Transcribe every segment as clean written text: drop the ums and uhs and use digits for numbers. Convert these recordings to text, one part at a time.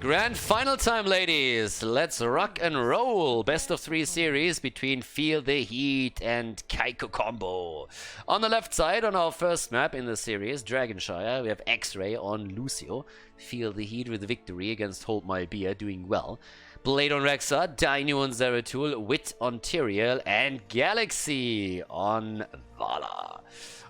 Grand final time, ladies. Let's rock and roll. Best of 3 series between Feel the Heat and Kiikoo Combo. On the left side, on our first map in the series, Dragonshire, we have X-Ray on Lucio. Feel the Heat with the victory against Hold My Beer, doing well. Blade on Rexa, Dino on Zeratul, Wit on Tyrael, and Galaxy on Vala.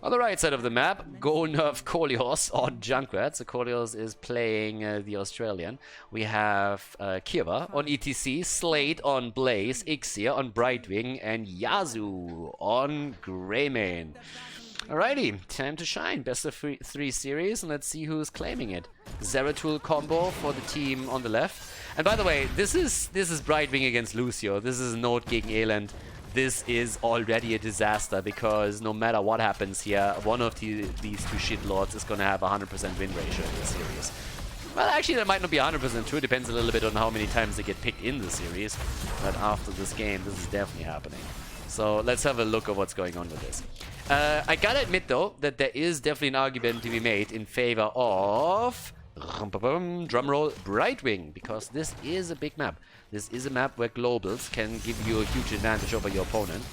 On the right side of the map, Go Nerf Kolios on Junkrat. So Kolios is playing the Australian. We have Kiva on ETC, Slade on Blaze, Ixia on Brightwing, and Yazoo on Greymane. Alrighty, time to shine. Best of 3 series, and let's see who's claiming it. Zeratul combo for the team on the left. And by the way, this is Brightwing against Lucio. This is Not gegen Elend. This is already a disaster, because no matter what happens here, one of these two shitlords is going to have a 100% win ratio in the series. Well, actually, that might not be 100% true. It depends a little bit on how many times they get picked in the series. But after this game, this is definitely happening. So let's have a look at what's going on with this. I gotta admit, though, that there is definitely an argument to be made in favor of... drumroll, Brightwing, because this is a big map. This is a map where globals can give you a huge advantage over your opponent.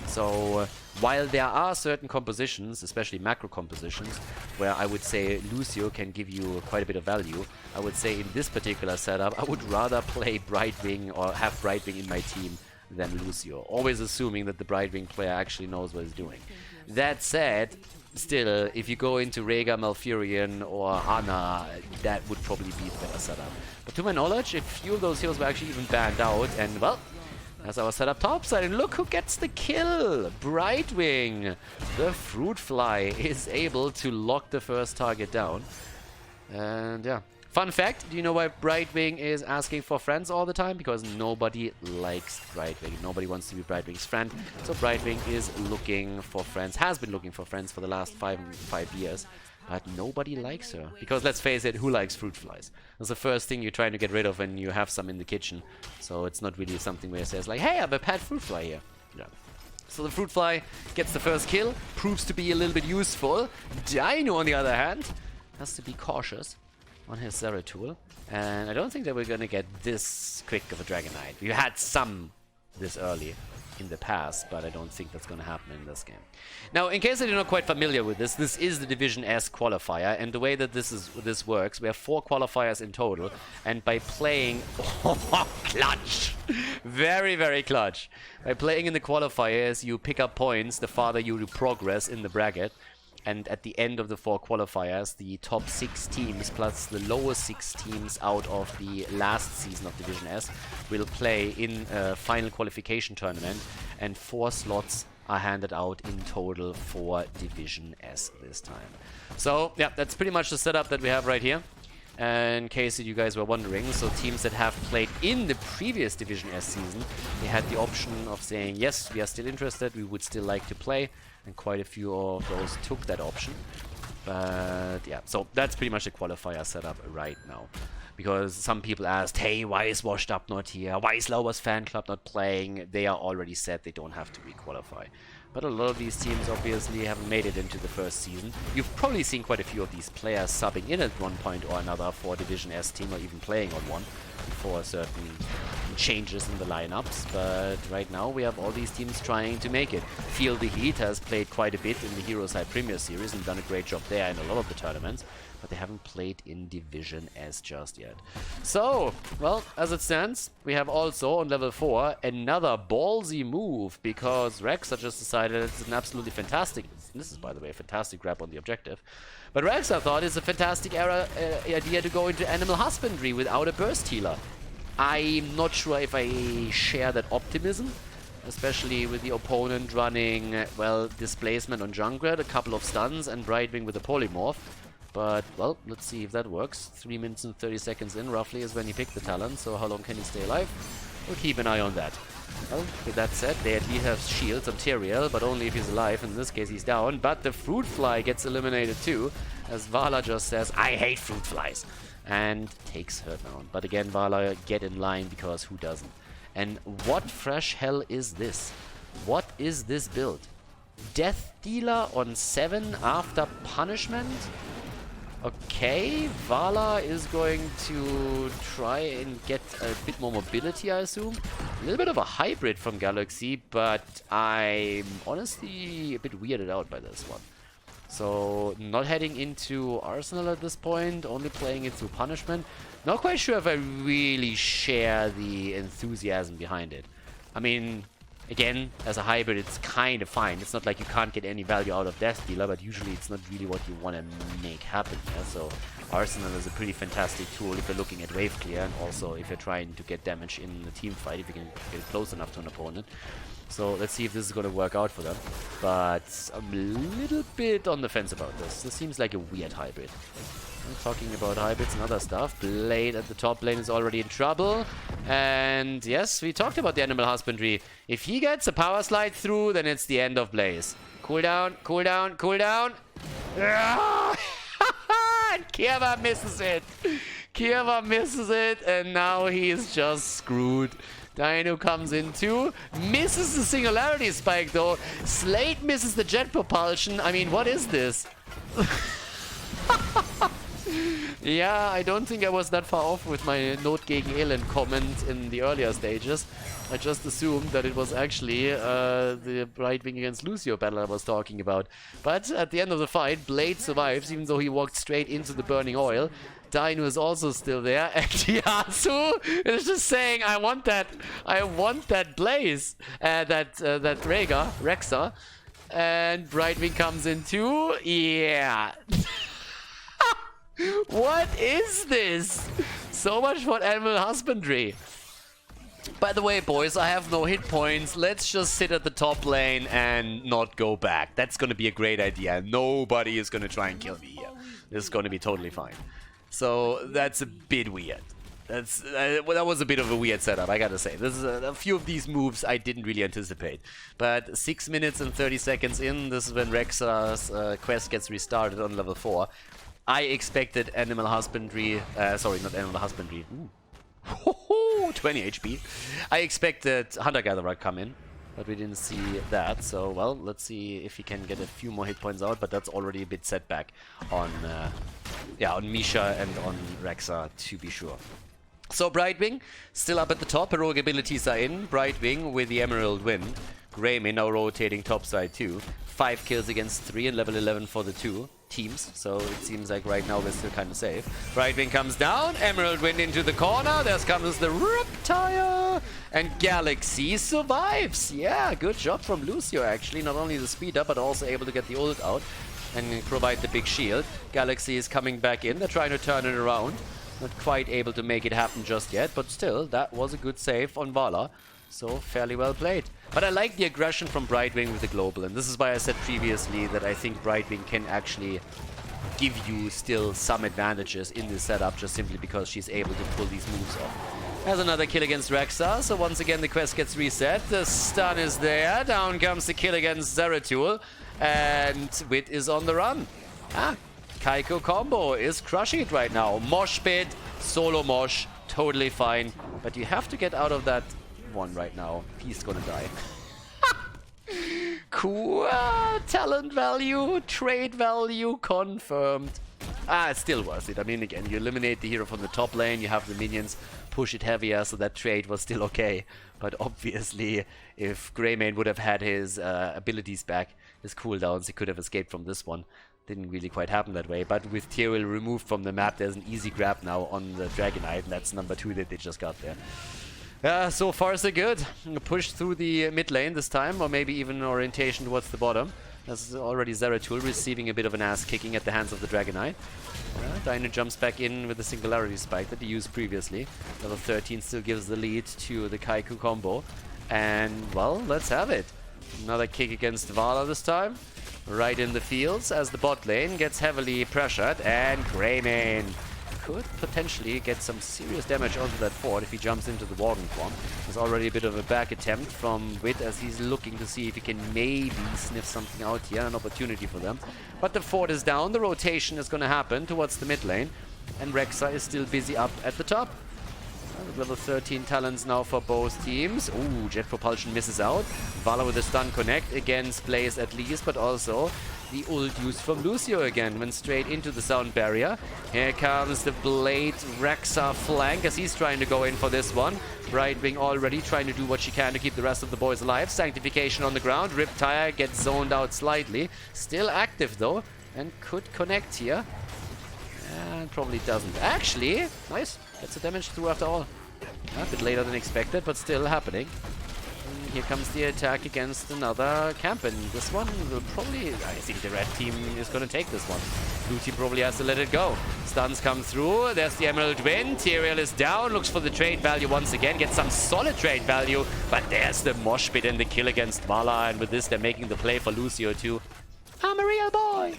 So while there are certain compositions, especially macro compositions, where I would say Lucio can give you quite a bit of value, I would say in this particular setup I would rather play Brightwing or have Brightwing in my team than Lucio, always assuming that the Brightwing player actually knows what he's doing. That said, still, if you go into Rhaegar, Malfurion, or Ana, that would probably be the better setup. But to my knowledge, a few of those heroes were actually even banned out, and well, that's our setup topside. And look who gets the kill! Brightwing! The Fruit Fly is able to lock the first target down. And yeah. Fun fact, do you know why Brightwing is asking for friends all the time? Because nobody likes Brightwing. Nobody wants to be Brightwing's friend. So Brightwing is looking for friends, has been looking for friends for the last five years. But nobody likes her. Because let's face it, who likes fruit flies? That's the first thing you're trying to get rid of when you have some in the kitchen. So it's not really something where it says like, hey, I have a pet fruit fly here. Yeah. So the fruit fly gets the first kill, proves to be a little bit useful. Dino, on the other hand, has to be cautious on his Zeratul, and I don't think that we're gonna get this quick of a Dragon Knight. We had some this early in the past, but I don't think that's gonna happen in this game. Now, in case you're not quite familiar with this, this is the Division S qualifier, and the way that this works, we have 4 qualifiers in total, and by playing... Oh, clutch! Very, very clutch. By playing in the qualifiers, you pick up points the farther you progress in the bracket. And at the end of the 4 qualifiers, the top 6 teams plus the lowest 6 teams out of the last season of Division S will play in a final qualification tournament, and 4 slots are handed out in total for Division S this time. So yeah, that's pretty much the setup that we have right here. In case you guys were wondering, so teams that have played in the previous Division S season, they had the option of saying, yes, we are still interested, we would still like to play, and quite a few of those took that option. But yeah, so that's pretty much the qualifier setup right now. Because some people asked, hey, why is Washed Up not here? Why is Lowers Fan Club not playing? They are already set, they don't have to re-qualify. But a lot of these teams obviously haven't made it into the first season. You've probably seen quite a few of these players subbing in at one point or another for a Division S team, or even playing on one for certain changes in the lineups. But right now we have all these teams trying to make it. Feel the Heat has played quite a bit in the Hero Side Premier Series and done a great job there in a lot of the tournaments, but they haven't played in Division S just yet. So, well, as it stands, we have also on level 4 another ballsy move, because Rexa just decided it's an absolutely fantastic, this is by the way a fantastic grab on the objective, but Rexa thought it's a fantastic idea to go into Animal Husbandry without a burst healer. I'm not sure if I share that optimism, especially with the opponent running, well, Displacement on Junkrat, a couple of stuns, and Brightwing with a Polymorph. But, well, let's see if that works. 3 minutes and 30 seconds in, roughly, is when he picked the talent, so how long can he stay alive? We'll keep an eye on that. Well, with that said, they at least have shields on Tyrael, but only if he's alive. In this case, he's down. But the Fruit Fly gets eliminated too, as Vala just says, I hate fruit flies, and takes her down. But again, Vala, get in line, because who doesn't? And what fresh hell is this? What is this build? Death Dealer on 7 after punishment? Okay, Vala is going to try and get a bit more mobility, I assume. A little bit of a hybrid from Galaxy, but I'm honestly a bit weirded out by this one. So, not heading into Arsenal at this point, only playing it through punishment. Not quite sure if I really share the enthusiasm behind it. I mean, again, as a hybrid, it's kind of fine. It's not like you can't get any value out of Death Dealer, but usually it's not really what you want to make happen. Yeah? So, Arsenal is a pretty fantastic tool if you're looking at wave clear, and also if you're trying to get damage in the team fight, if you can get close enough to an opponent. So let's see if this is going to work out for them. But I'm a little bit on the fence about this. This seems like a weird hybrid. Talking about hybrids and other stuff. Blade at the top lane is already in trouble. And yes, we talked about the animal husbandry. If he gets a power slide through, then it's the end of Blaze. Cool down, cool down, cool down. And Kieva misses it. Kieva misses it, and now he is just screwed. Dino comes in too, misses the singularity spike though. Slate misses the jet propulsion. I mean, what is this? Yeah, I don't think I was that far off with my Not gegen Elend comment in the earlier stages. I just assumed that it was actually the right wing against Lucio battle I was talking about. But at the end of the fight, Blade survives, even though he walked straight into the burning oil. Dino is also still there, and Yasu is just saying, I want that Blaze, that Rexa, and Brightwing comes in too. Yeah. What is this? So much for animal husbandry. By the way, boys, I have no hit points. Let's just sit at the top lane and not go back. That's going to be a great idea. Nobody is going to try and kill me here. This is going to be totally fine. So that's a bit weird. That was a bit of a weird setup, I gotta say. This is a few of these moves I didn't really anticipate. But 6 minutes and 30 seconds in, this is when Rexa's quest gets restarted on level 4. I expected animal husbandry, sorry, not animal husbandry. Ooh. 20 HP. I expected Hunter-Gatherer come in, but we didn't see that. So, well, let's see if he can get a few more hit points out, but that's already a bit setback on Misha and on Rexa, to be sure. So Brightwing, still up at the top, heroic abilities are in. Brightwing with the Emerald Wind. Greymane now rotating topside too. 5 kills against 3 and level 11 for the 2 teams, so it seems like right now we're still kind of safe. Brightwing comes down, Emerald Wind into the corner, there comes the Riptire, and Galaxy survives. Yeah, good job from Lucio actually, not only the speed up but also able to get the ult out and provide the big shield. Galaxy is coming back in, they're trying to turn it around. Not quite able to make it happen just yet, but still, that was a good save on Vala. So, fairly well played. But I like the aggression from Brightwing with the global, and this is why I said previously that I think Brightwing can actually give you still some advantages in this setup, just simply because she's able to pull these moves off. Has another kill against Rexa, so once again the quest gets reset. The stun is there, down comes the kill against Zeratul, and Wit is on the run. Kiikoo Combo is crushing it right now. Mosh pit, solo mosh, totally fine. But you have to get out of that one right now. He's gonna die. Cool. Talent value, trade value confirmed. It's still worth it. I mean, again, you eliminate the hero from the top lane, you have the minions push it heavier, so that trade was still okay. But obviously, if Greymane would have had his abilities back, his cooldowns, he could have escaped from this one. Didn't really quite happen that way, but with Tyrael removed from the map, there's an easy grab now on the Dragonite, and that's number 2 that they just got there. So far so good. Push through the mid lane this time, or maybe even orientation towards the bottom. That's already Zeratul receiving a bit of an ass kicking at the hands of the Dragonite. Dino jumps back in with the Singularity Spike that he used previously. Level 13 still gives the lead to the Kiikoo Combo. And, well, let's have it. Another kick against Vala this time. Right in the fields as the bot lane gets heavily pressured, and Greymane could potentially get some serious damage onto that fort if he jumps into the Worgen form. There's already a bit of a back attempt from Wit as he's looking to see if he can maybe sniff something out here, an opportunity for them. But the fort is down, the rotation is going to happen towards the mid lane, and Rexa is still busy up at the top. Level 13 talents now for both teams. Ooh, Jet Propulsion misses out. Vala with a stun connect against Blaze at least, but also the ult used from Lucio again. Went straight into the sound barrier. Here comes the Blade Rexa flank as he's trying to go in for this one. Brightwing already trying to do what she can to keep the rest of the boys alive. Sanctification on the ground. Riptire gets zoned out slightly. Still active though, and could connect here. And probably doesn't. Actually, nice. Gets the damage through after all. A bit later than expected, but still happening. And here comes the attack against another camp, and this one will probably... I think the red team is going to take this one. Blue team probably has to let it go. Stuns come through. There's the Emerald Wind. Tyrael is down. Looks for the trade value once again. Gets some solid trade value, but there's the mosh pit and the kill against Vala, and with this they're making the play for Lucio too. I'm a real boy!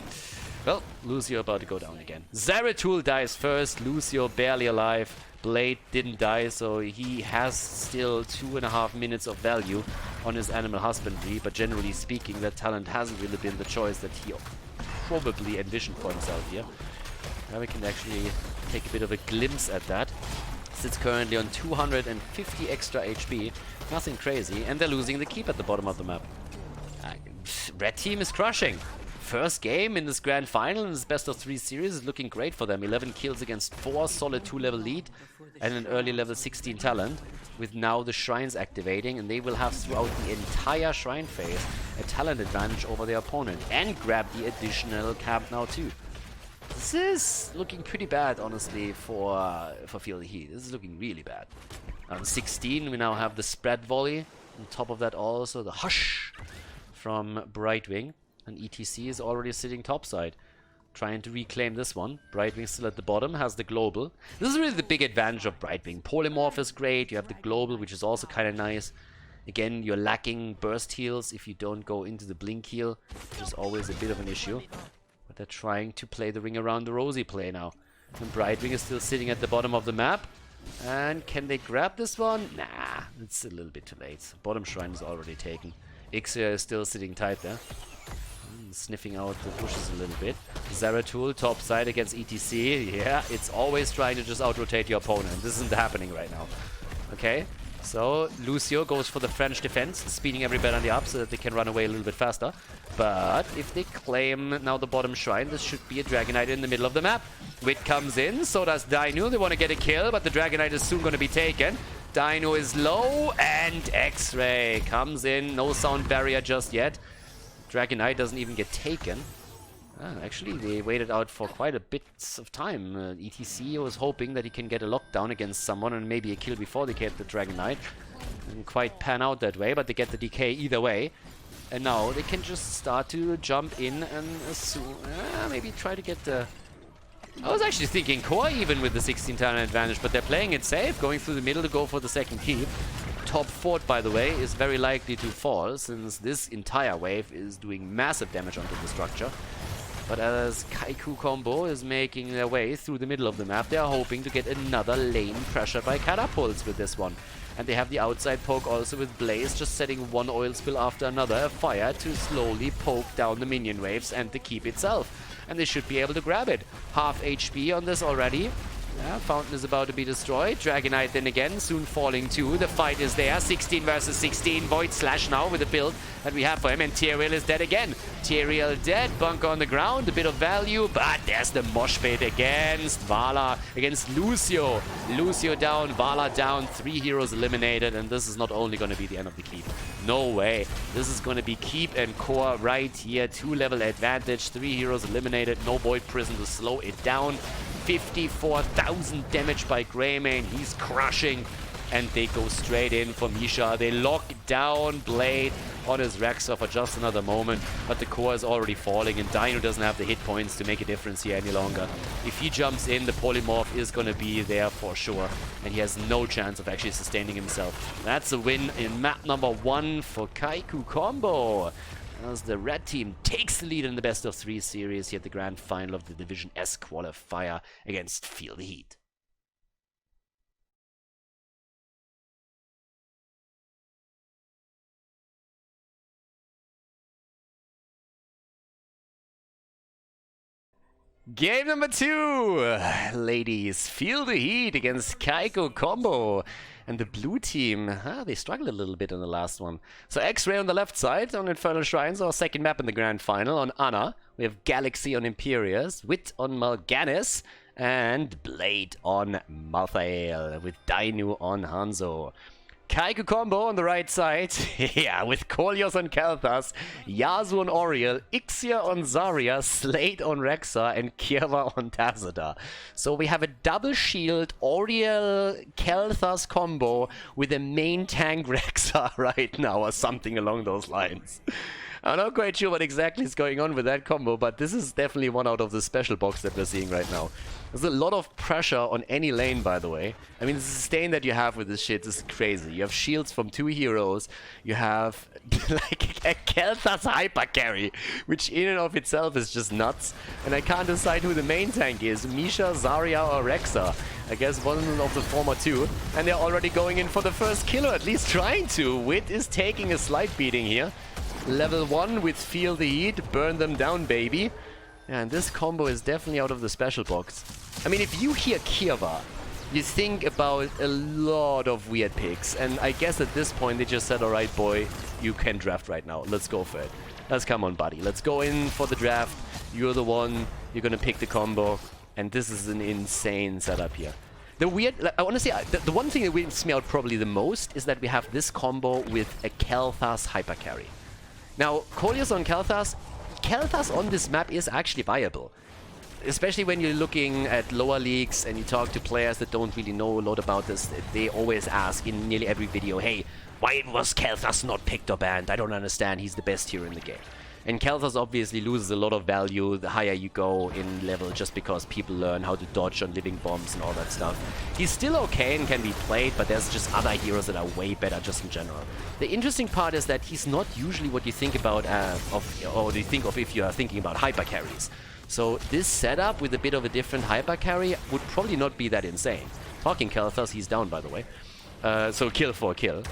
Well, Lucio about to go down again. Zeratul dies first. Lucio barely alive. Blade didn't die, so he has still 2.5 minutes of value on his animal husbandry, but generally speaking, that talent hasn't really been the choice that he probably envisioned for himself here. Now we can actually take a bit of a glimpse at that. Sits currently on 250 extra HP. Nothing crazy, and they're losing the keep at the bottom of the map. Red team is crushing. First game in this grand final in this best of 3 series is looking great for them. 11 kills against 4, solid 2-level lead and an early level 16 talent, with now the shrines activating, and they will have throughout the entire shrine phase a talent advantage over their opponent and grab the additional camp now too. This is looking pretty bad, honestly, for Feel the Heat. This is looking really bad. On 16 we now have the spread volley. On top of that also the hush from Brightwing. And ETC is already sitting topside, trying to reclaim this one. Brightwing still at the bottom, has the global. This is really the big advantage of Brightwing. Polymorph is great, you have the global, which is also kind of nice. Again, you're lacking burst heals if you don't go into the blink heal, which is always a bit of an issue. But they're trying to play the ring around the rosy play now. And Brightwing is still sitting at the bottom of the map. And can they grab this one? Nah, it's a little bit too late. Bottom shrine is already taken. Ixia is still sitting tight there. Sniffing out the bushes a little bit. Zeratul topside against ETC. Yeah, it's always trying to just out-rotate your opponent. This isn't happening right now. Okay, so Lucio goes for the French defense, speeding everybody on the up so that they can run away a little bit faster. But if they claim now the bottom shrine, this should be a Dragonite in the middle of the map. Wit comes in, so does Dino. They want to get a kill, but the Dragonite is soon going to be taken. Dino is low, and X-Ray comes in. No sound barrier just yet. Dragonite doesn't even get taken. Actually, they waited out for quite a bit of time. ETC was hoping that he can get a lockdown against someone and maybe a kill before they get the Dragonite. Didn't quite pan out that way, but they get the decay either way. And now they can just start to jump in and assume, maybe try to get the... I was actually thinking core even with the 16 talent advantage, but they're playing it safe, going through the middle to go for the second keep. Top fort, by the way, is very likely to fall, since this entire wave is doing massive damage onto the structure. But as Kiikoo Combo is making their way through the middle of the map, they are hoping to get another lane pressured by catapults with this one. And they have the outside poke also with Blaze, just setting one oil spill after another, a fire to slowly poke down the minion waves and the keep itself. And they should be able to grab it. Half HP on this already. Yeah, Fountain is about to be destroyed. Dragonite then again, soon falling too. The fight is there. 16 versus 16. Void Slash now with the build that we have for him. And Tyrael is dead again. Tyrael dead. Bunker on the ground. A bit of value. But there's the mosh pit against Vala. Against Lucio. Lucio down. Vala down. 3 heroes eliminated. And this is not only going to be the end of the keep. No way. This is going to be keep and core right here. 2-level advantage. 3 heroes eliminated. No Void Prison to slow it down. 54,000 damage by Greymane. He's crushing. And they go straight in for Misha. They lock down Blade on his Rexor for just another moment. But the core is already falling, and Dino doesn't have the hit points to make a difference here any longer. If he jumps in, the Polymorph is going to be there for sure. And he has no chance of actually sustaining himself. That's a win in map number 1 for Kiikoo Combo, as the red team takes the lead in the best of 3 series here at the grand final of the Division S qualifier against Feel the Heat. Game number 2! Ladies, feel the heat against Kiikoo Combo. And the blue team, they struggled a little bit in the last one. So X-Ray on the left side on Infernal Shrines, our second map in the grand final. On Anna, we have Galaxy on Imperius, Wit on Mal'Ganis, and Blade on Malthael, with Dainu on Hanzo. Kiikoo Combo on the right side, yeah, with Kolyos on Kalthas, Yasuo on Oriel, Ixia on Zarya, Slade on Rexa, and Kirva on Tazada. So we have a double shield Oriel Kalthas combo with a main tank Rexa right now, or something along those lines. I'm not quite sure what exactly is going on with that combo, but this is definitely one out of the special box that we're seeing right now. There's a lot of pressure on any lane, by the way. I mean, the sustain that you have with this shit is crazy. You have shields from 2 heroes. You have like a Kel'Thas hyper carry, which in and of itself is just nuts. And I can't decide who the main tank is, Misha, Zarya, or Rexa. I guess one of the former two. And they're already going in for the first kill, or at least trying to. Wit is taking a slight beating here. Level 1 with Feel the Heat, burn them down, baby. And this combo is definitely out of the special box. I mean, if you hear Kirva, you think about a lot of weird picks. And I guess at this point they just said, alright boy, you can draft right now. Let's go for it. Let's come on, buddy. Let's go in for the draft. You're the one. You're gonna pick the combo. And this is an insane setup here. The weird, like, I want to say, the one thing that weirds me out probably the most is that we have this combo with a Kel'Thas hyper carry. Now, Kolyos on Kalthas on this map is actually viable. Especially when you're looking at lower leagues and you talk to players that don't really know a lot about this. They always ask in nearly every video, hey, why was Kalthas not picked or banned? I don't understand, he's the best hero in the game. And Kalthas obviously loses a lot of value the higher you go in level, just because people learn how to dodge on living bombs and all that stuff. He's still okay and can be played, but there's just other heroes that are way better just in general. The interesting part is that he's not usually what you think about, or you think of if you are thinking about hyper carries. So this setup with a bit of a different hyper carry would probably not be that insane. Talking Kalthas, he's down by the way. So kill for kill.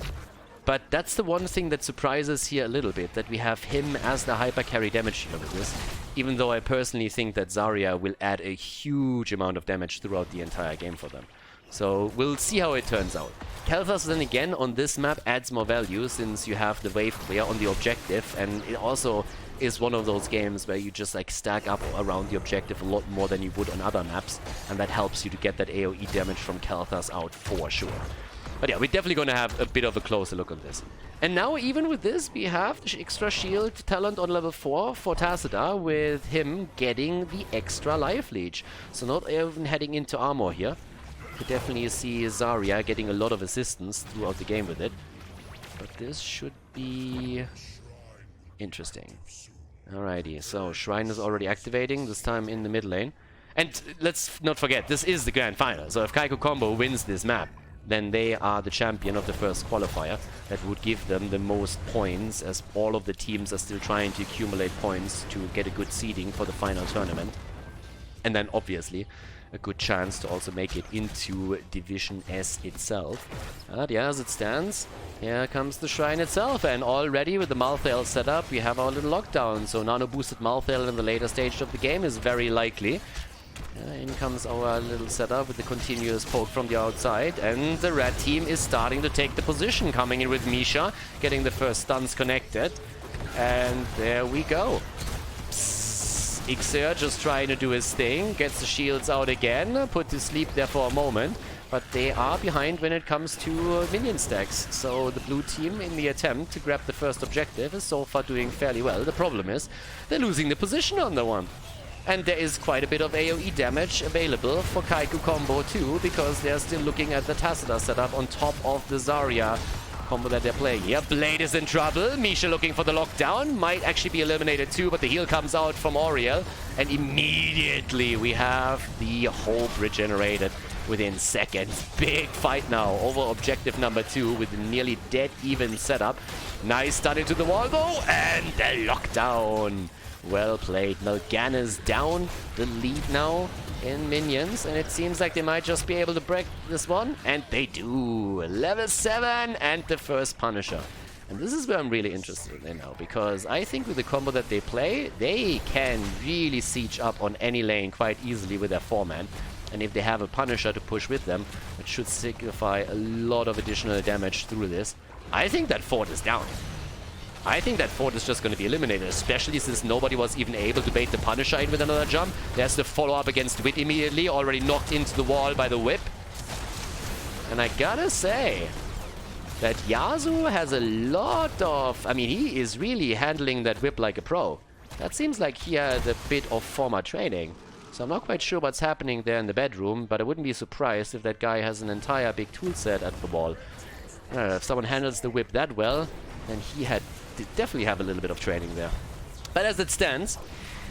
But that's the one thing that surprises here a little bit, that we have him as the hyper carry damage shield with this. Even though I personally think that Zarya will add a huge amount of damage throughout the entire game for them. So we'll see how it turns out. Kalthas then again on this map adds more value since you have the wave clear on the objective, and it also is one of those games where you just like stack up around the objective a lot more than you would on other maps, and that helps you to get that AoE damage from Kalthas out for sure. But yeah, we're definitely going to have a bit of a closer look on this. And now, even with this, we have the extra shield talent on level 4 for Tazada, with him getting the extra life leech. So not even heading into armor here. You definitely see Zarya getting a lot of assistance throughout the game with it. But this should be interesting. Alrighty, so Shrine is already activating, this time in the mid lane. And let's not forget, this is the grand final. So if Kiikoo Combo wins this map, then they are the champion of the first qualifier. That would give them the most points, as all of the teams are still trying to accumulate points to get a good seeding for the final tournament. And then obviously a good chance to also make it into Division S itself. But yeah, as it stands, here comes the Shrine itself, and already with the Malthael setup we have our little lockdown. So nano boosted Malthael in the later stage of the game is very likely. In comes our little setup with the continuous poke from the outside, and the red team is starting to take the position, coming in with Misha, getting the first stuns connected, and there we go. Ixia just trying to do his thing, gets the shields out again, put to sleep there for a moment, but they are behind when it comes to minion stacks. So the blue team, in the attempt to grab the first objective, is so far doing fairly well. The problem is they're losing the position on the one. And there is quite a bit of AoE damage available for Kiikoo Combo too, because they're still looking at the Tazada setup on top of the Zarya combo that they're playing here. Blade is in trouble. Misha looking for the lockdown. Might actually be eliminated too, but the heal comes out from Oriel. And immediately we have the hope regenerated within seconds. Big fight now over objective number 2 with a nearly dead even setup. Nice stun into the wall though, and the lockdown. Well played. Mal'Ganis down the lead now in minions, and it seems like they might just be able to break this one, and they do. Level 7 and the first Punisher. And this is where I'm really interested in now, because I think with the combo that they play, they can really siege up on any lane quite easily with their 4-man. And if they have a Punisher to push with them, it should signify a lot of additional damage through this. I think that fort is down. I think that fort is just going to be eliminated, especially since nobody was even able to bait the Punisher in with another jump. There's the follow-up against Wit immediately, already knocked into the wall by the whip. And I gotta say that Yasuo has a lot of... I mean, he is really handling that whip like a pro. That seems like he had a bit of former training. So I'm not quite sure what's happening there in the bedroom, but I wouldn't be surprised if that guy has an entire big toolset at the wall. If someone handles the whip that well, then he had definitely have a little bit of training there. But as it stands,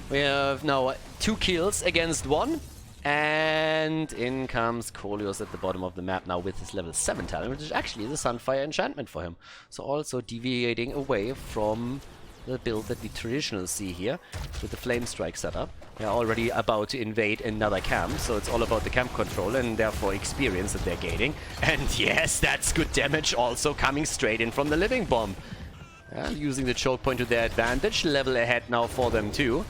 we have now 2 kills against 1. And in comes Kolios at the bottom of the map now with his level 7 talent, which is actually the Sunfire enchantment for him. So also deviating away from the build that we traditionally see here with the Flame Strike setup. They're already about to invade another camp, so it's all about the camp control and therefore experience that they're gaining. And yes, that's good damage also coming straight in from the Living Bomb. Using the choke point to their advantage, level ahead now for them too.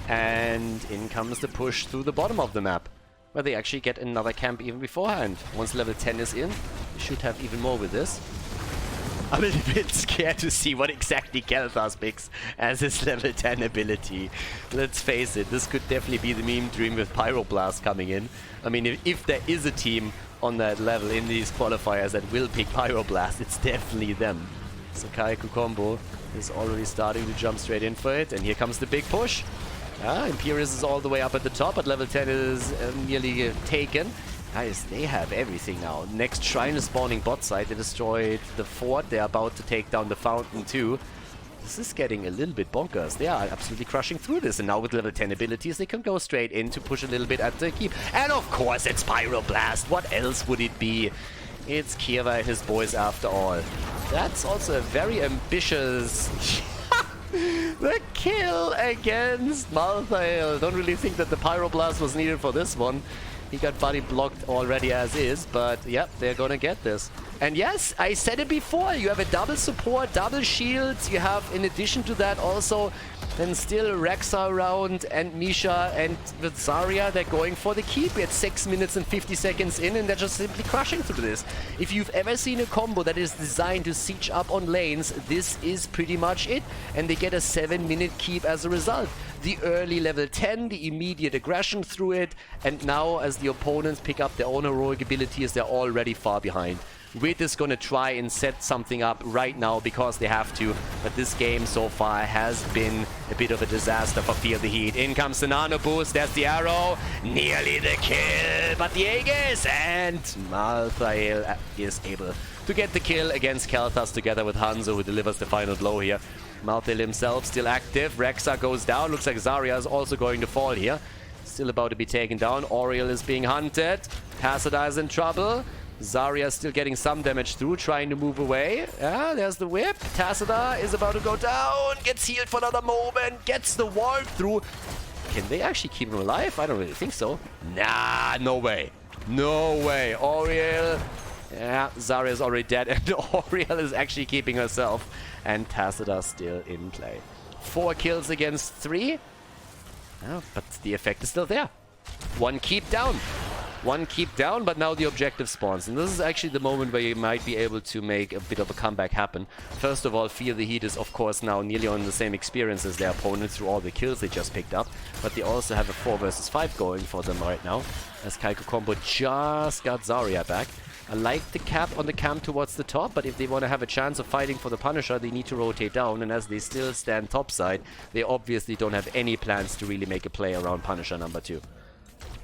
And in comes the push through the bottom of the map, where they actually get another camp even beforehand. Once level 10 is in, we should have even more with this. I'm a little bit scared to see what exactly Khaldor picks as his level 10 ability. Let's face it, this could definitely be the meme dream with Pyroblast coming in. I mean, if there is a team on that level in these qualifiers that will pick Pyroblast, it's definitely them. So Kiikoo Combo is already starting to jump straight in for it, and here comes the big push. Imperius is all the way up at the top, but level 10 is nearly taken. Guys, they have everything now. Next Shrine is spawning bot side. They destroyed the fort. They're about to take down the fountain too. This is getting a little bit bonkers. They are absolutely crushing through this. And now with level 10 abilities, they can go straight in to push a little bit at the keep. And of course, it's Pyroblast. What else would it be? It's Kiva and his boys after all. That's also a very ambitious... The kill against Malthael. Don't really think that the Pyroblast was needed for this one. He got body blocked already as is, but yep, they're gonna get this. And yes, I said it before, you have a double support, double shields, you have in addition to that also then still Rexa around and Misha and with Zarya, they're going for the keep. It's 6 minutes and 50 seconds in and they're just simply crushing through this. If you've ever seen a combo that is designed to siege up on lanes, this is pretty much it. And they get a 7-minute keep as a result. The early level 10, the immediate aggression through it, and now as the opponents pick up their own heroic abilities, they're already far behind. Wit is going to try and set something up right now because they have to, but this game so far has been a bit of a disaster for Feel the Heat. In comes the nano boost, there's the arrow, nearly the kill, but the Aegis, and Malthael is able to get the kill against Khaldor together with Hanzo, who delivers the final blow here. Malthael himself still active, Rexa goes down, looks like Zarya is also going to fall here. Still about to be taken down, Oriel is being hunted, Tassadar is in trouble. Zarya still getting some damage through, trying to move away. Yeah, there's the whip. Tassadar is about to go down, gets healed for another moment, gets the wall through. Can they actually keep him alive? I don't really think so. Nah, no way. No way. Oriel. Yeah, Zarya is already dead, and Oriel is actually keeping herself. And Tassadar still in play. 4 kills against 3. Yeah, but the effect is still there. 1 keep down. 1 keep down, but now the objective spawns. And this is actually the moment where you might be able to make a bit of a comeback happen. First of all, Feel the Heat is of course now nearly on the same experience as their opponents through all the kills they just picked up. But they also have a 4 versus 5 going for them right now, as Kiikoo Combo just got Zarya back. I like the cap on the camp towards the top, but if they want to have a chance of fighting for the Punisher, they need to rotate down, and as they still stand topside, they obviously don't have any plans to really make a play around Punisher number 2.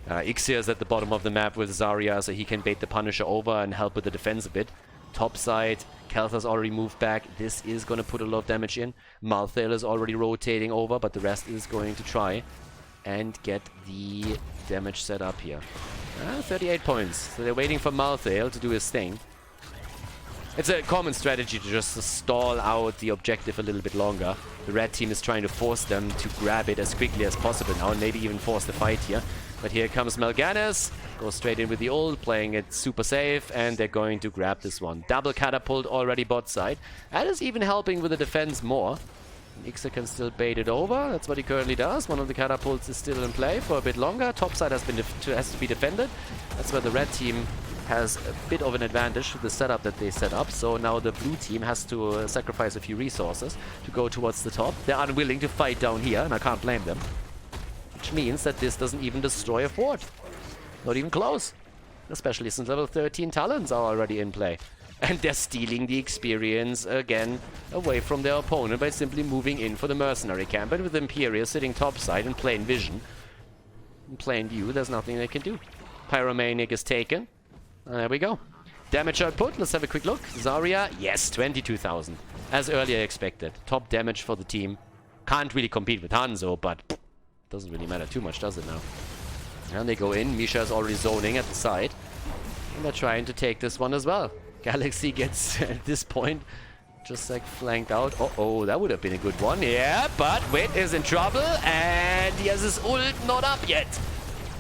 Ixia is at the bottom of the map with Zarya, so he can bait the Punisher over and help with the defense a bit. Topside, Khaldor's already moved back. This is going to put a lot of damage in. Malthael is already rotating over, but the rest is going to try and get the damage set up here. 38 points. So they're waiting for Malthael to do his thing. It's a common strategy to just stall out the objective a little bit longer. The red team is trying to force them to grab it as quickly as possible now, and maybe even force the fight here. But here comes Mal'Ganis, goes straight in with the ult, playing it super safe, and they're going to grab this one. Double catapult already bot side. That is even helping with the defense more. Ixer can still bait it over, that's what he currently does. One of the catapults is still in play for a bit longer. Top side has to be defended. That's where the red team has a bit of an advantage with the setup that they set up. So now the blue team has to sacrifice a few resources to go towards the top. They're unwilling to fight down here, and I can't blame them. Which means that this doesn't even destroy a fort. Not even close. Especially since level 13 talents are already in play. And they're stealing the experience again away from their opponent by simply moving in for the mercenary camp. And with Imperia sitting topside in plain vision, in plain view, there's nothing they can do. Pyromaniac is taken. There we go. Damage output, let's have a quick look. Zarya, yes, 22,000. As earlier expected. Top damage for the team. Can't really compete with Hanzo, but doesn't really matter too much, does it now? And they go in. Misha is already zoning at the side. And they're trying to take this one as well. Galaxy gets, at this point, just like flanked out. Uh-oh, that would have been a good one. Yeah, but Wit is in trouble. And he has his ult not up yet.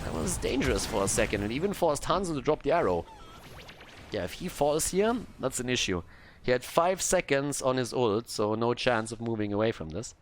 That was dangerous for a second. And even forced Hanzo to drop the arrow. Yeah, if he falls here, that's an issue. He had 5 seconds on his ult, so no chance of moving away from this.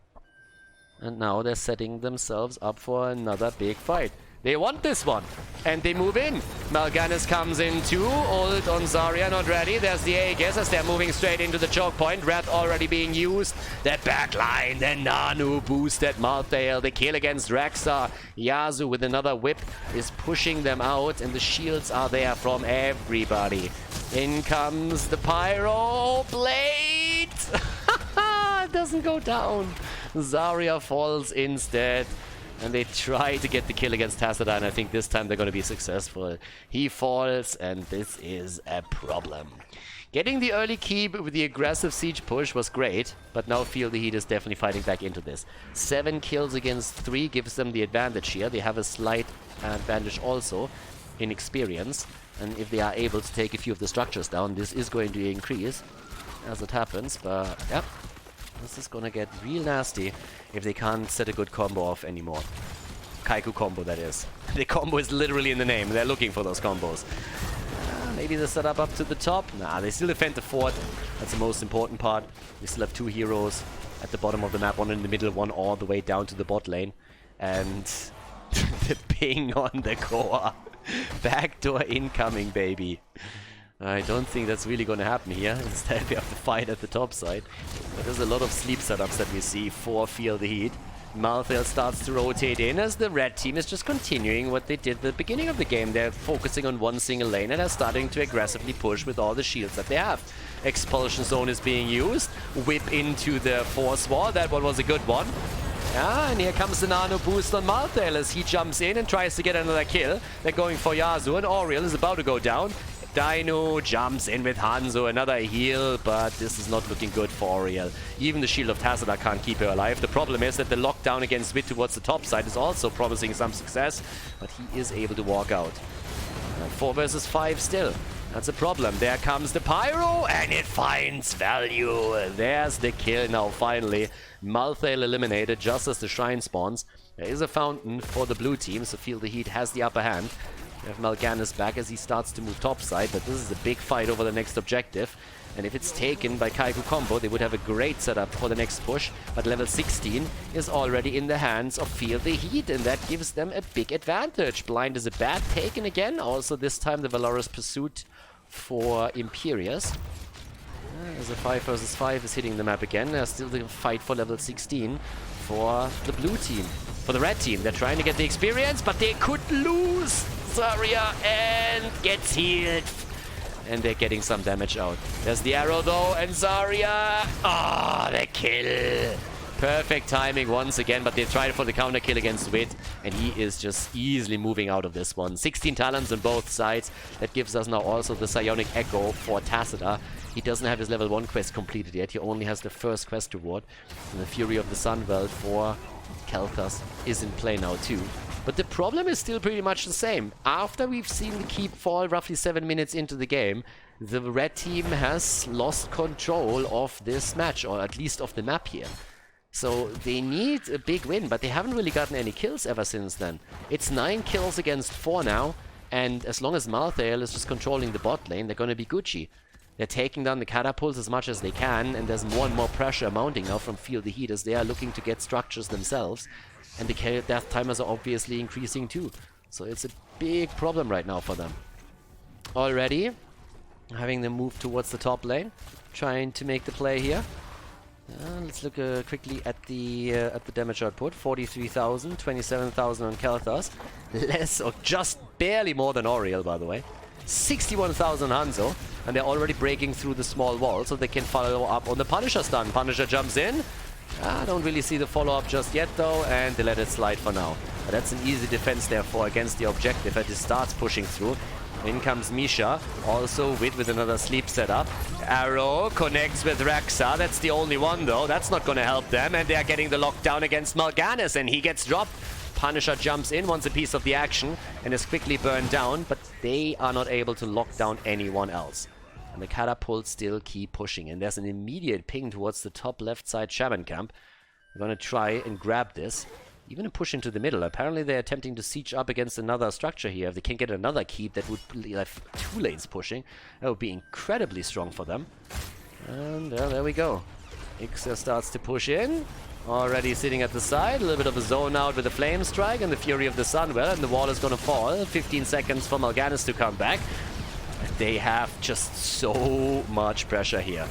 And now they're setting themselves up for another big fight. They want this one. And they move in. Mal'Ganis comes in too. Ult on Zarya, not ready. There's the Aegis as they're moving straight into the choke point. Wrath already being used. That backline, the Nanu boosted Malthael. The kill against Raxa. Yasuo with another whip is pushing them out. And the shields are there from everybody. In comes the Pyro Blade. It doesn't go down. Zarya falls instead. And they try to get the kill against Tassadar, and I think this time they're going to be successful. He falls, and this is a problem. Getting the early keep with the aggressive siege push was great, but now Feel the Heat is definitely fighting back into this. 7 kills against 3 gives them the advantage here. They have a slight advantage also in experience, and if they are able to take a few of the structures down, this is going to increase as it happens, but yeah. This is gonna get real nasty if they can't set a good combo off anymore. Kiikoo Combo, that is. The combo is literally in the name. They're looking for those combos. Maybe the setup up to the top. Nah, they still defend the fort. That's the most important part. We still have 2 heroes at the bottom of the map. One in the middle, one all the way down to the bot lane. And the ping on the core. Backdoor incoming, baby. I don't think that's really going to happen here. Instead, we have to fight at the top side. But there's a lot of sleep setups that we see for Feel the Heat. Malthael starts to rotate in as the red team is just continuing what they did at the beginning of the game. They're focusing on one single lane and are starting to aggressively push with all the shields that they have. Expulsion zone is being used. Whip into the force wall. That one was a good one. Yeah, and here comes the nano boost on Malthael as he jumps in and tries to get another kill. They're going for Yasuo, and Auriel is about to go down. Dino jumps in with Hanzo, another heal, but this is not looking good for Auriel. Even the Shield of Tassadar can't keep her alive. The problem is that the lockdown against Wit towards the top side is also promising some success, but he is able to walk out. 4 versus 5 still. That's a problem. There comes the Pyro, and it finds value. There's the kill now, finally. Malthael eliminated just as the Shrine spawns. There is a fountain for the blue team, so Feel the Heat has the upper hand. We have Mal'Ganis back as he starts to move topside, but this is a big fight over the next objective. And if it's taken by Kiikoo Combo, they would have a great setup for the next push. But level 16 is already in the hands of Feel the Heat, and that gives them a big advantage. Blind is a bad taken again. Also, this time the Valorous Pursuit for Imperius. As a 5 versus 5 is hitting the map again. There's still the fight for level 16 for the blue team. For the red team, they're trying to get the experience, but they could lose. Zarya and gets healed. And they're getting some damage out. There's the arrow though, and Zarya. Ah, the kill. Perfect timing once again, but they tried for the counter kill against Wit, and he is just easily moving out of this one. 16 talents on both sides. That gives us now also the Psionic Echo for Tassadar. He doesn't have his level 1 quest completed yet. He only has the first quest reward. And the Fury of the Sunwell for Kel'Thas is in play now too. But the problem is still pretty much the same. After we've seen the keep fall roughly 7 minutes into the game, the red team has lost control of this match, or at least of the map here. So they need a big win, but they haven't really gotten any kills ever since then. It's 9 kills against 4 now, and as long as Malthael is just controlling the bot lane, they're going to be Gucci. They're taking down the catapults as much as they can, and there's more and more pressure mounting now from Feel the Heat as they are looking to get structures themselves. And the death timers are obviously increasing too. So it's a big problem right now for them. Already having them move towards the top lane, trying to make the play here. Let's look quickly at the damage output. 43,000, 27,000 on Khaldor. Less, or just barely more than Oriel, by the way. 61,000 Hanzo, and they're already breaking through the small wall, so they can follow up on the Punisher stun. Punisher jumps in. I don't really see the follow-up just yet, though, and they let it slide for now. But that's an easy defense, therefore, against the objective as it starts pushing through. In comes Misha, also with another sleep setup. Arrow connects with Rexa. That's the only one, though. That's not going to help them, and they're getting the lockdown against Mal'Ganis, and he gets dropped. Punisher jumps in, wants a piece of the action, and is quickly burned down, but they are not able to lock down anyone else. And the catapults still keep pushing, and there's an immediate ping towards the top left side Shaman camp. We're going to try and grab this. Even a push into the middle. Apparently they're attempting to siege up against another structure here. If they can get another keep, that would have 2 lanes pushing. That would be incredibly strong for them. And there we go. Ixia starts to push in. Already sitting at the side. A little bit of a zone out with the Flame Strike and the Fury of the Sun. Well, and the wall is going to fall. 15 seconds for Mal'Ganis to come back. And they have just so much pressure here.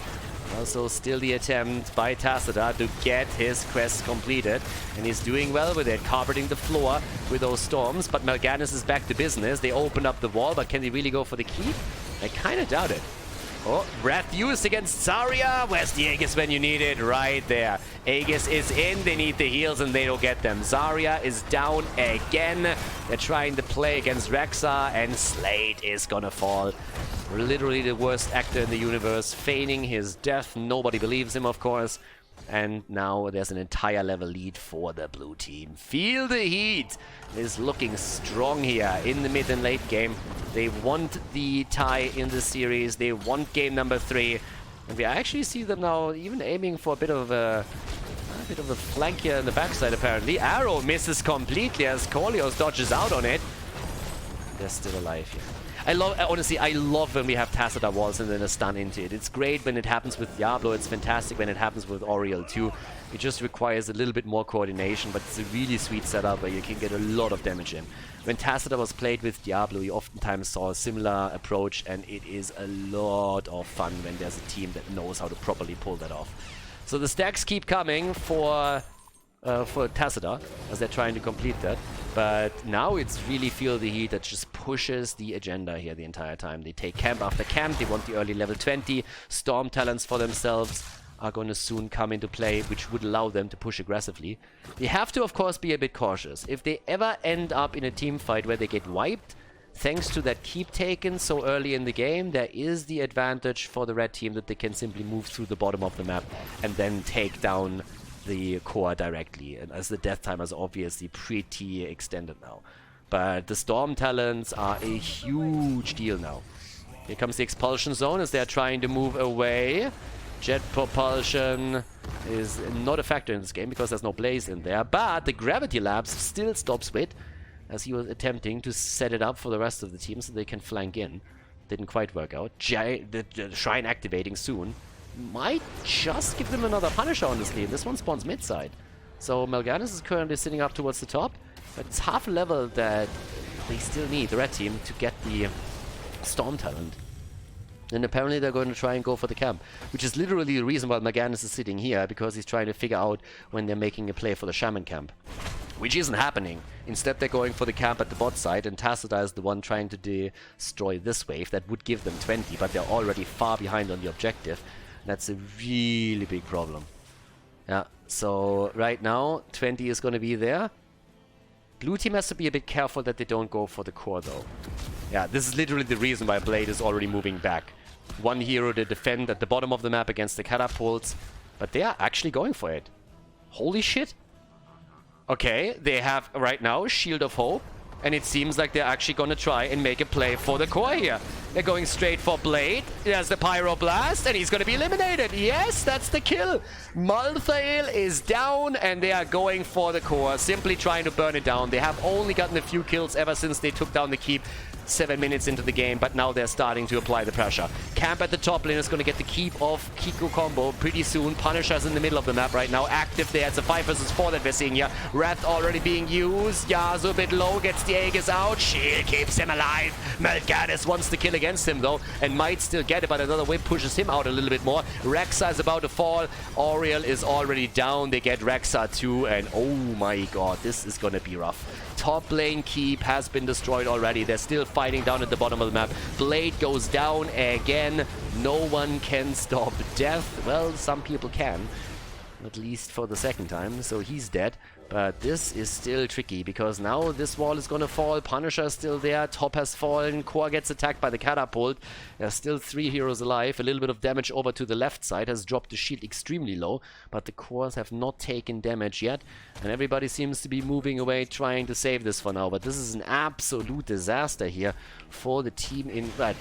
Also, still the attempt by Tacita to get his quest completed. And he's doing well with it, carpeting the floor with those storms. But Mal'Ganis is back to business. They open up the wall, but can they really go for the keep? I kind of doubt it. Oh, breath used against Zarya. Where's the Aegis when you need it? Right there. Aegis is in. They need the heals and they don't get them. Zarya is down again. They're trying to play against Rexa, and Slade is gonna fall. Literally the worst actor in the universe, feigning his death. Nobody believes him, of course. And now there's an entire level lead for the blue team. Feel the Heat is looking strong here in the mid and late game. They want the tie in the series. They want game number 3. And we actually see them now even aiming for a bit of a flank here in the backside, apparently. Arrow misses completely as Kolios dodges out on it. They're still alive here. Honestly, I love when we have Tacita walls and then a stun into it. It's great when it happens with Diablo. It's fantastic when it happens with Oriel too. It just requires a little bit more coordination, but it's a really sweet setup where you can get a lot of damage in. When Tacita was played with Diablo, you oftentimes saw a similar approach, and it is a lot of fun when there's a team that knows how to properly pull that off. So the stacks keep coming for Tacita as they're trying to complete that. But now it's really Feel the Heat that just pushes the agenda here the entire time. They take camp after camp. They want the early level 20. Storm talents for themselves are going to soon come into play, which would allow them to push aggressively. They have to, of course, be a bit cautious. If they ever end up in a team fight where they get wiped, thanks to that keep taken so early in the game, there is the advantage for the red team that they can simply move through the bottom of the map and then take down the core directly, and as the death timers are obviously pretty extended now. But the Storm talents are a huge deal now. Here comes the expulsion zone as they're trying to move away. Jet propulsion is not a factor in this game because there's no blaze in there, but the gravity labs still stops Wit as he was attempting to set it up for the rest of the team so they can flank in. Didn't quite work out. The shrine activating soon. Might just give them another Punisher on the sleeve. This one spawns mid-side. So Mal'Ganis is currently sitting up towards the top, but it's half a level that they still need, the red team, to get the Storm talent. And apparently they're going to try and go for the camp, which is literally the reason why Mal'Ganis is sitting here, because he's trying to figure out when they're making a play for the Shaman camp. Which isn't happening. Instead, they're going for the camp at the bot side, and Tacita is the one trying to destroy this wave. That would give them 20, but they're already far behind on the objective. That's a really big problem. Yeah, so right now, 20 is going to be there. Blue team has to be a bit careful that they don't go for the core, though. Yeah, this is literally the reason why Blade is already moving back. One hero to defend at the bottom of the map against the catapults, but they are actually going for it. Holy shit. Okay, they have right now Shield of Hope, and it seems like they're actually going to try and make a play for the core here. They're going straight for Blade. There's the Pyro Blast, and he's going to be eliminated. Yes, that's the kill. Malthael is down, and they are going for the core, simply trying to burn it down. They have only gotten a few kills ever since they took down the keep 7 minutes into the game, but now they're starting to apply the pressure. Camp at the top lane is going to get the keep of Kiikoo Combo pretty soon. Punisher's in the middle of the map right now, active there. It's a 5 versus 4 that we're seeing here. Wrath already being used. Yasuo a bit low, gets the Aegis out. Shield keeps him alive. Melganis wants the kill against him though, and might still get it, but another whip pushes him out a little bit more. Rexa is about to fall. Auriel is already down. They get Rexa too, and oh my god, this is going to be rough. Top lane keep has been destroyed already. They're still fighting down at the bottom of the map. Blade goes down again. No one can stop death. Well, some people can. At least for the second time. So he's dead. But this is still tricky because now this wall is going to fall. Punisher is still there. Top has fallen. Core gets attacked by the catapult. There's still 3 heroes alive. A little bit of damage over to the left side has dropped the shield extremely low. But the cores have not taken damage yet. And everybody seems to be moving away trying to save this for now. But this is an absolute disaster here for the team in red.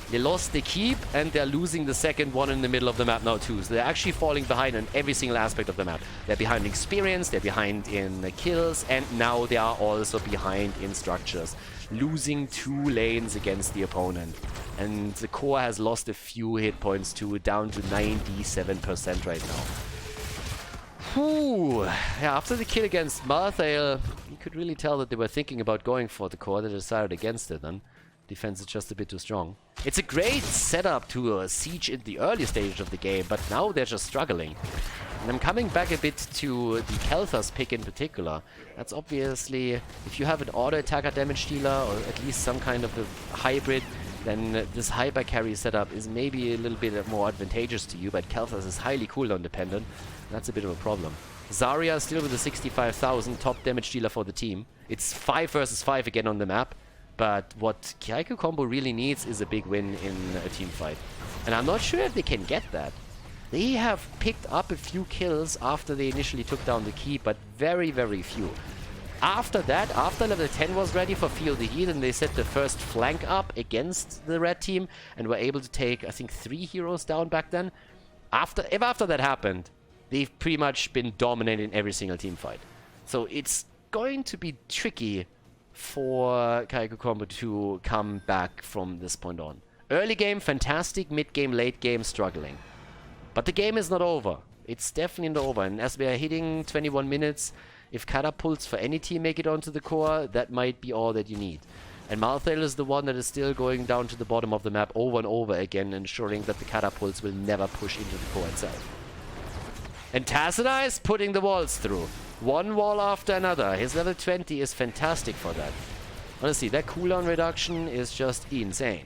They lost the keep, and they're losing the second one in the middle of the map now too. So they're actually falling behind in every single aspect of the map. They're behind in experience, they're behind in kills, and now they are also behind in structures. Losing 2 lanes against the opponent. And the core has lost a few hit points too, down to 97% right now. Whew. Yeah, after the kill against Malthael, you could really tell that they were thinking about going for the core. They decided against it then. Defense is just a bit too strong. It's a great setup to siege in the early stage of the game, but now they're just struggling. And I'm coming back a bit to the Khaldor's pick in particular. That's obviously, if you have an auto attacker damage dealer, or at least some kind of a hybrid, then this hyper carry setup is maybe a little bit more advantageous to you, but Khaldor's is highly cooldown dependent. That's a bit of a problem. Zarya still with the 65,000 top damage dealer for the team. It's 5 versus 5 again on the map. But what Kiikoo Combo really needs is a big win in a team fight. And I'm not sure if they can get that. They have picked up a few kills after they initially took down the keep, but very, very few. After that, after level 10 was ready for Feel the Heat, and they set the first flank up against the red team, and were able to take, I think, 3 heroes down back then. After that happened, they've pretty much been dominating every single team fight. So it's going to be tricky for Kiikoo Combo to come back from this point on. Early game, fantastic. Mid game, late game, struggling. But the game is not over. It's definitely not over. And as we are hitting 21 minutes, if catapults for any team make it onto the core, that might be all that you need. And Malthael is the one that is still going down to the bottom of the map over and over again, ensuring that the catapults will never push into the core itself. And Tassadar is putting the walls through. One wall after another. His level 20 is fantastic for that. Honestly, that cooldown reduction is just insane.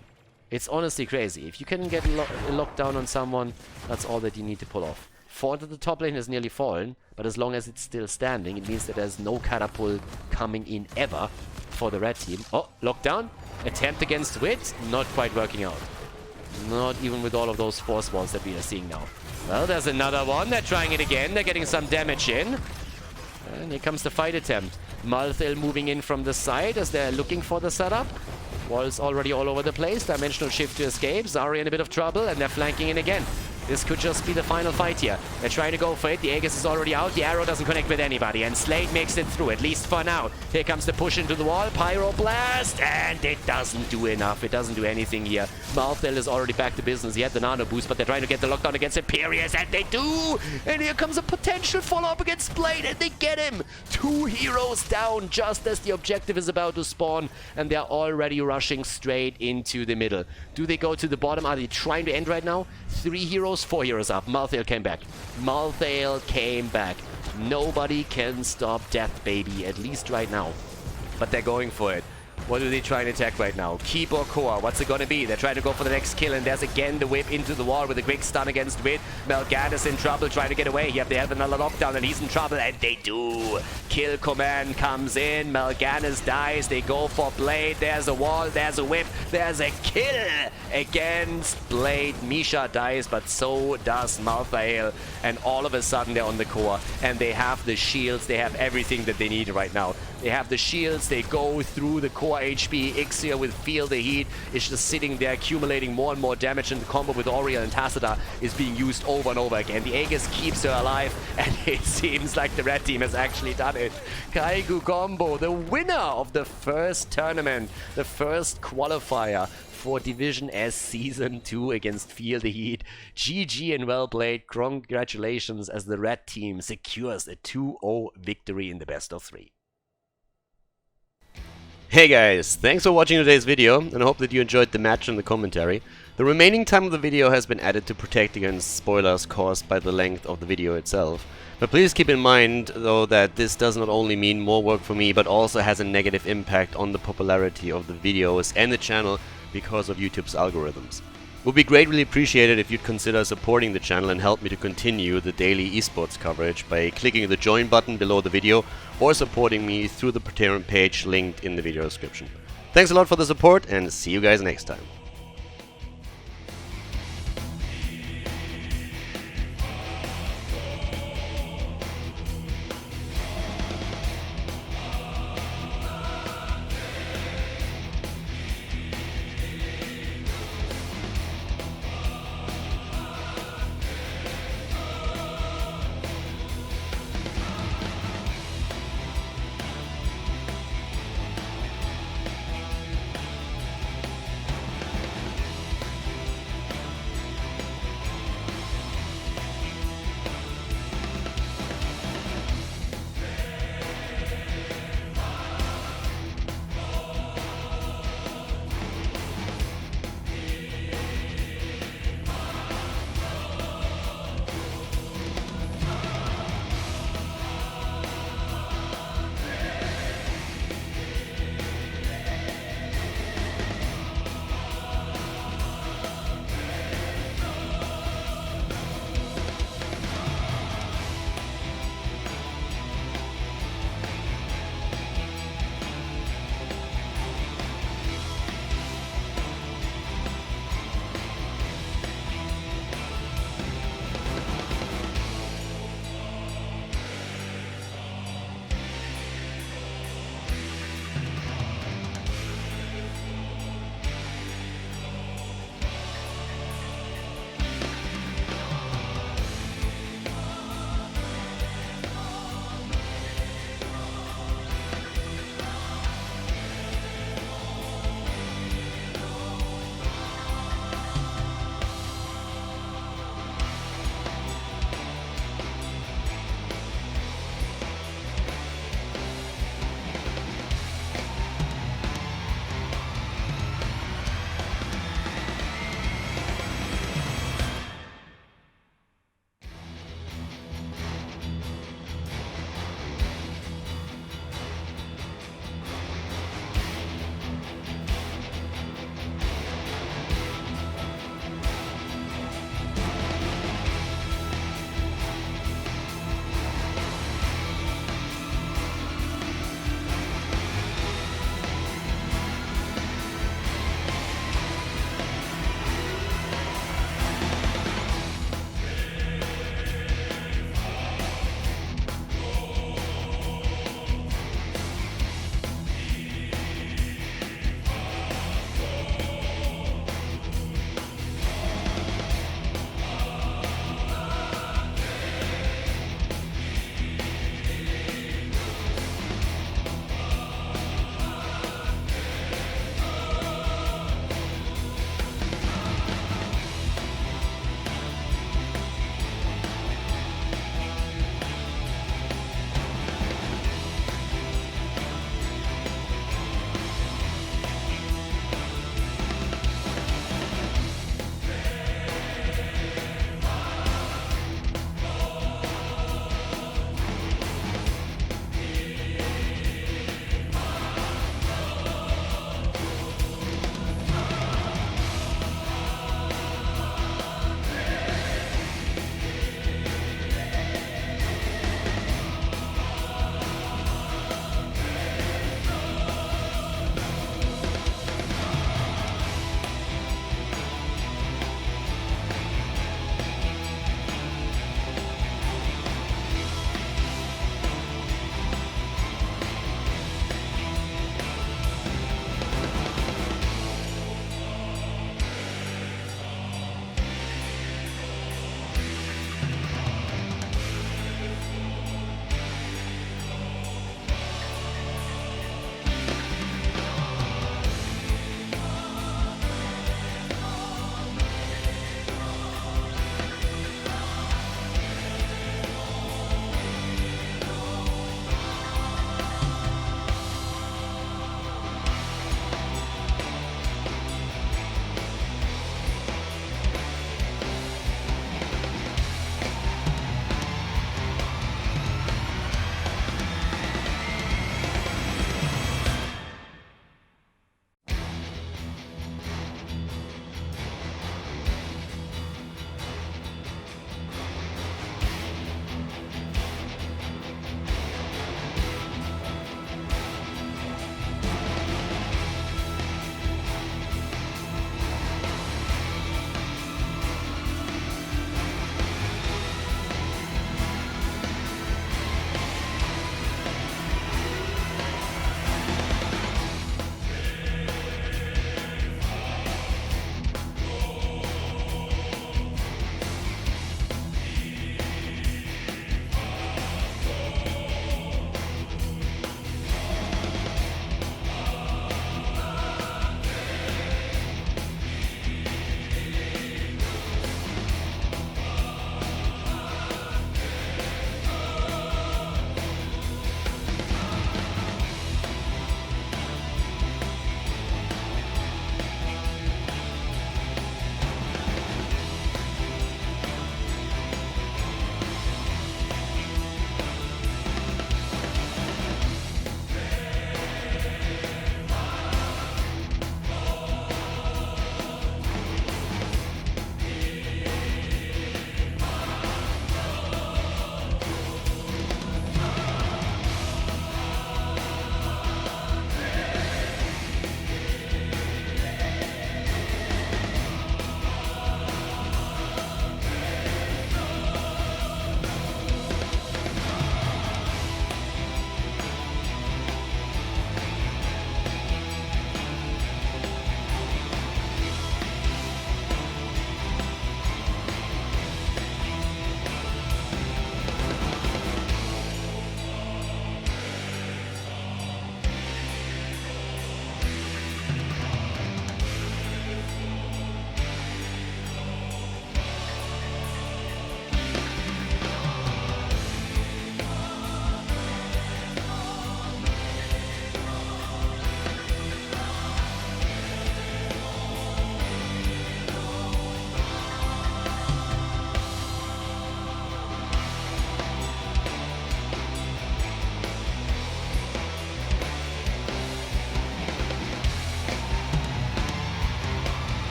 It's honestly crazy. If you can get a lockdown on someone, that's all that you need to pull off. Fort at the top lane has nearly fallen, but as long as it's still standing, it means that there's no catapult coming in ever for the red team. Oh, lockdown. Attempt against Wit. Not quite working out. Not even with all of those force walls that we are seeing now. Well, there's another one. They're trying it again. They're getting some damage in. And here comes the fight attempt. Malthael moving in from the side as they're looking for the setup. Walls already all over the place. Dimensional shift to escape. Zarya in a bit of trouble, and they're flanking in again. This could just be the final fight here. They're trying to go for it. The Aegis is already out. The arrow doesn't connect with anybody. And Slade makes it through, at least for now. Here comes the push into the wall. Pyro Blast. And it doesn't do enough. It doesn't do anything here. Malthael is already back to business. He had the nano boost, but they're trying to get the lockdown against Imperius. And they do. And here comes a potential follow-up against Blade. And they get him. 2 heroes down just as the objective is about to spawn. And they're already rushing straight into the middle. Do they go to the bottom? Are they trying to end right now? 3 heroes, 4 heroes up. Malthael came back. Malthael came back. Nobody can stop death, baby. At least right now. But they're going for it. What are they trying to attack right now? Keep or core? What's it gonna be? They're trying to go for the next kill, and there's again the whip into the wall with a quick stun against Wit. Melganis in trouble, trying to get away. Yep, they have another lockdown, and he's in trouble, and they do. Kill command comes in. Melganis dies. They go for Blade. There's a wall. There's a whip. There's a kill against Blade. Misha dies, but so does Malthael. And all of a sudden, they're on the core, and they have the shields. They have everything that they need right now. They have the shields, they go through the core HP. Ixia with Feel the Heat is just sitting there accumulating more and more damage, and the combo with Oriel and Tacita is being used over and over again. The Aegis keeps her alive, and it seems like the red team has actually done it. Kiikoo Combo, the winner of the first tournament, the first qualifier for Division S Season 2 against Feel the Heat. GG and well played. Congratulations as the red team secures a 2-0 victory in the best of 3. Hey guys, thanks for watching today's video, and I hope that you enjoyed the match and the commentary. The remaining time of the video has been added to protect against spoilers caused by the length of the video itself. But please keep in mind, though, that this does not only mean more work for me, but also has a negative impact on the popularity of the videos and the channel because of YouTube's algorithms. It would be greatly appreciated if you'd consider supporting the channel and help me to continue the daily esports coverage by clicking the join button below the video or supporting me through the Patreon page linked in the video description. Thanks a lot for the support, and see you guys next time.